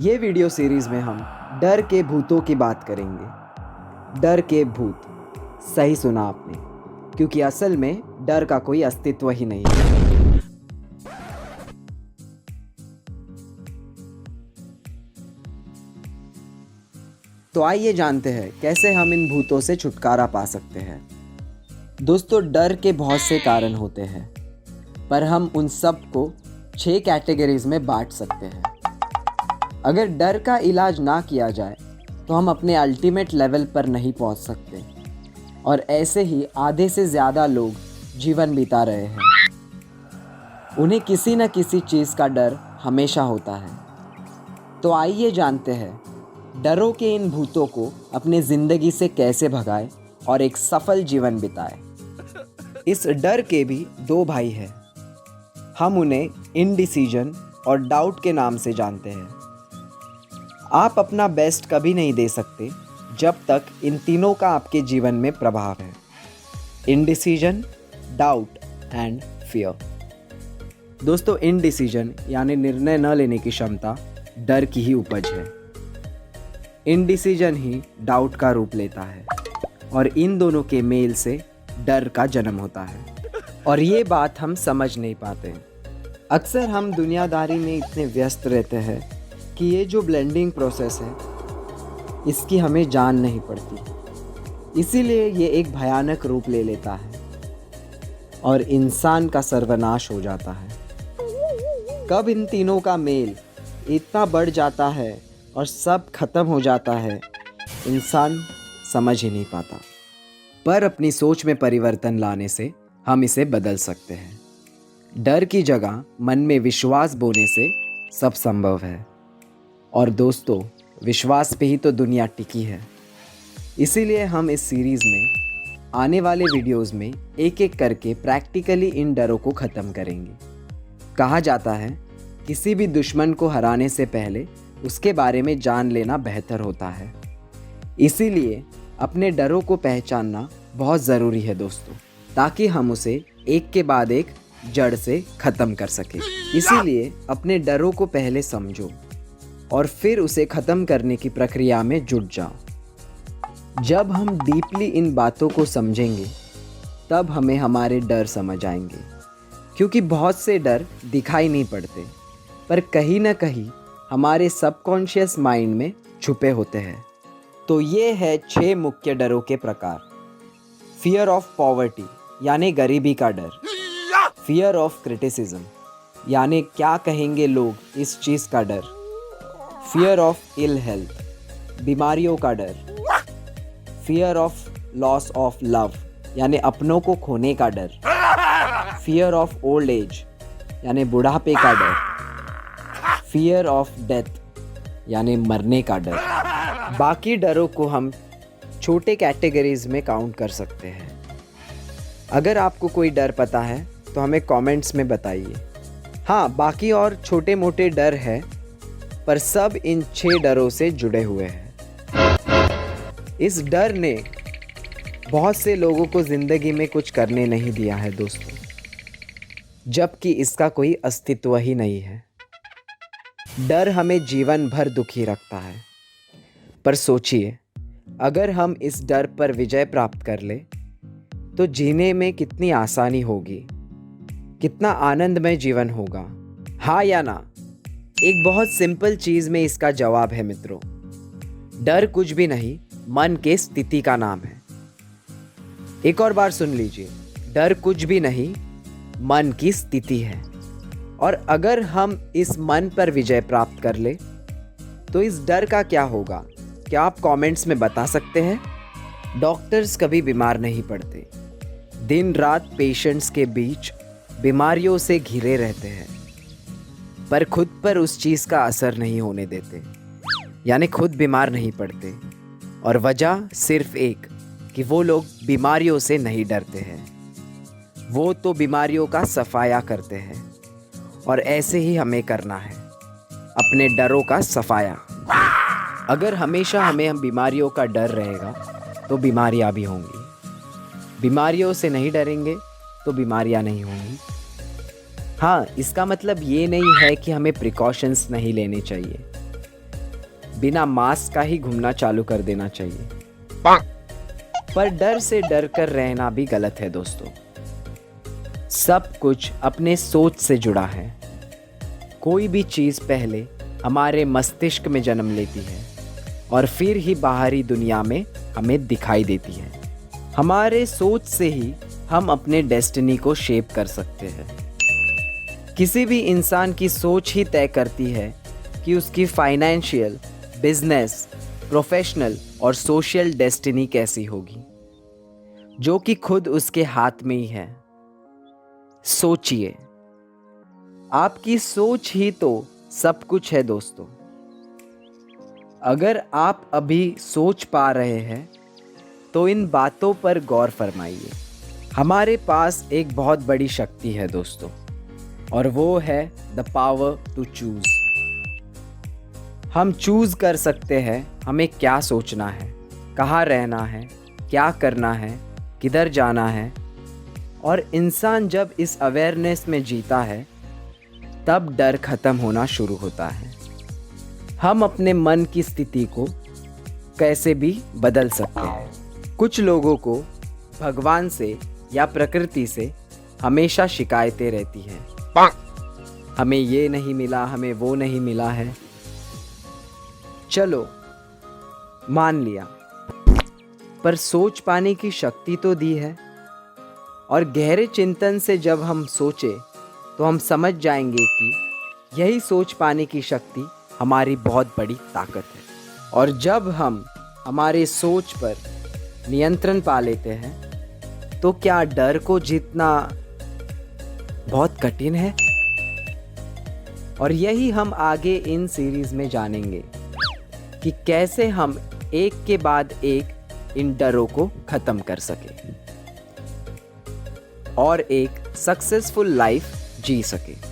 ये video series में हम डर के भूतों की बात करेंगे। डर के भूत, सही सुना आपने, क्योंकि असल में डर का कोई अस्तित्व ही नहीं है। तो आइए जानते हैं कैसे हम इन भूतों से छुटकारा पा सकते हैं। दोस्तों, डर के बहुत से कारण होते हैं, पर हम उन सब को 6 कैटेगरीज में बांट सकते हैं। अगर डर का इलाज ना किया जाए तो हम अपने अल्टीमेट लेवल पर नहीं पहुंच सकते, और ऐसे ही आधे से ज़्यादा लोग जीवन बिता रहे हैं। उन्हें किसी न किसी चीज़ का डर हमेशा होता है। तो आइए जानते हैं डरों के इन भूतों को अपने ज़िंदगी से कैसे भगाएं और एक सफल जीवन बिताएं। इस डर के भी 2 भाई हैं। हम उन्हें इनडिसीजन और डाउट के नाम से जानते हैं। आप अपना बेस्ट कभी नहीं दे सकते जब तक इन तीनों का आपके जीवन में प्रभाव है: इनडिसीजन, डाउट एंड फियर। दोस्तों, इनडिसीजन यानी निर्णय न लेने की क्षमता डर की ही उपज है। इनडिसीजन ही डाउट का रूप लेता है, और इन दोनों के मेल से डर का जन्म होता है। और ये बात हम समझ नहीं पाते। अक्सर हम दुनियादारी में इतने व्यस्त रहते हैं कि ये जो ब्लेंडिंग प्रोसेस है, इसकी हमें जान नहीं पड़ती। इसीलिए ये एक भयानक रूप ले लेता है और इंसान का सर्वनाश हो जाता है। कब इन तीनों का मेल इतना बढ़ जाता है और सब खत्म हो जाता है, इंसान समझ ही नहीं पाता। पर अपनी सोच में परिवर्तन लाने से हम इसे बदल सकते हैं। डर की जगह मन में विश्वास बोने से सब संभव है। और दोस्तों, विश्वास पे ही तो दुनिया टिकी है। इसीलिए हम इस सीरीज़ में आने वाले वीडियोस में एक एक करके प्रैक्टिकली इन डरों को ख़त्म करेंगे। कहा जाता है, किसी भी दुश्मन को हराने से पहले उसके बारे में जान लेना बेहतर होता है। इसीलिए अपने डरों को पहचानना बहुत ज़रूरी है दोस्तों, ताकि हम उसे एक के बाद एक जड़ से ख़त्म कर सकें। इसीलिए अपने डरों को पहले समझो और फिर उसे ख़त्म करने की प्रक्रिया में जुट जाओ। जब हम डीपली इन बातों को समझेंगे, तब हमें हमारे डर समझ आएंगे। क्योंकि बहुत से डर दिखाई नहीं पड़ते, पर कहीं ना कहीं हमारे सबकॉन्शियस माइंड में छुपे होते हैं। तो ये है 6 मुख्य डरों के प्रकार। फियर ऑफ पॉवर्टी यानी गरीबी का डर। फियर ऑफ क्रिटिसिज्म यानी क्या कहेंगे लोग, इस चीज़ का डर। फियर ऑफ इल हेल्थ, बीमारियों का डर। Fear of loss of love यानी अपनों को खोने का डर। फियर ऑफ ओल्ड एज यानी बुढ़ापे का डर। फियर ऑफ डेथ यानी मरने का डर। बाकी डरों को हम छोटे कैटेगरीज में काउंट कर सकते हैं। अगर आपको कोई डर पता है तो हमें कमेंट्स में बताइए। हाँ, बाकी और छोटे मोटे डर हैं, पर सब इन 6 डरों से जुड़े हुए हैं। इस डर ने बहुत से लोगों को ज़िंदगी में कुछ करने नहीं दिया है दोस्तों, जबकि इसका कोई अस्तित्व ही नहीं है। डर हमें जीवन भर दुखी रखता है, पर सोचिए, अगर हम इस डर पर विजय प्राप्त कर ले तो जीने में कितनी आसानी होगी, कितना आनंदमय जीवन होगा। हाँ या ना? एक बहुत सिंपल चीज़ में इसका जवाब है मित्रों। डर कुछ भी नहीं, मन के स्थिति का नाम है। एक और बार सुन लीजिए, डर कुछ भी नहीं, मन की स्थिति है। और अगर हम इस मन पर विजय प्राप्त कर ले तो इस डर का क्या होगा, क्या आप कमेंट्स में बता सकते हैं? डॉक्टर्स कभी बीमार नहीं पड़ते। दिन रात पेशेंट्स के बीच बीमारियों से घिरे रहते हैं, पर खुद पर उस चीज़ का असर नहीं होने देते, यानी खुद बीमार नहीं पड़ते। और वजह सिर्फ एक, कि वो लोग बीमारियों से नहीं डरते हैं, वो तो बीमारियों का सफाया करते हैं। और ऐसे ही हमें करना है, अपने डरों का सफाया। अगर हमेशा हमें बीमारियों का डर रहेगा तो बीमारियां भी होंगी। बीमारियों से नहीं डरेंगे तो बीमारियां नहीं होंगी। हाँ, इसका मतलब ये नहीं है कि हमें प्रिकॉशंस नहीं लेने चाहिए। बिना मास्क का ही घूमना चालू कर देना चाहिए। पर डर से डर कर रहना भी गलत है दोस्तों। सब कुछ अपने सोच से जुड़ा है। कोई भी चीज़ पहले हमारे मस्तिष्क में जन्म लेती है और फिर ही बाहरी दुनिया में हमें दिखाई देती है। हमारे सोच से ही हम अपने डेस्टिनी को शेप कर सकते हैं। किसी भी इंसान की सोच ही तय करती है कि उसकी फाइनेंशियल, बिजनेस, प्रोफेशनल और सोशल डेस्टिनी कैसी होगी, जो कि खुद उसके हाथ में ही है। सोचिए, आपकी सोच ही तो सब कुछ है दोस्तों। अगर आप अभी सोच पा रहे हैं तो इन बातों पर गौर फरमाइए। हमारे पास एक बहुत बड़ी शक्ति है दोस्तों, और वो है द पावर टू चूज। हम चूज कर सकते हैं हमें क्या सोचना है, कहाँ रहना है, क्या करना है, किधर जाना है। और इंसान जब इस अवेयरनेस में जीता है तब डर खत्म होना शुरू होता है। हम अपने मन की स्थिति को कैसे भी बदल सकते हैं। कुछ लोगों को भगवान से या प्रकृति से हमेशा शिकायतें रहती हैं। हमें ये नहीं मिला, हमें वो नहीं मिला है। चलो मान लिया, पर सोच पाने की शक्ति तो दी है। और गहरे चिंतन से जब हम सोचे तो हम समझ जाएंगे कि यही सोच पाने की शक्ति हमारी बहुत बड़ी ताकत है। और जब हम हमारे सोच पर नियंत्रण पा लेते हैं तो क्या डर को जीतना बहुत कठिन है। और यही हम आगे इन सीरीज में जानेंगे कि कैसे हम एक के बाद एक इन डरों को खत्म कर सके और एक सक्सेसफुल लाइफ जी सके।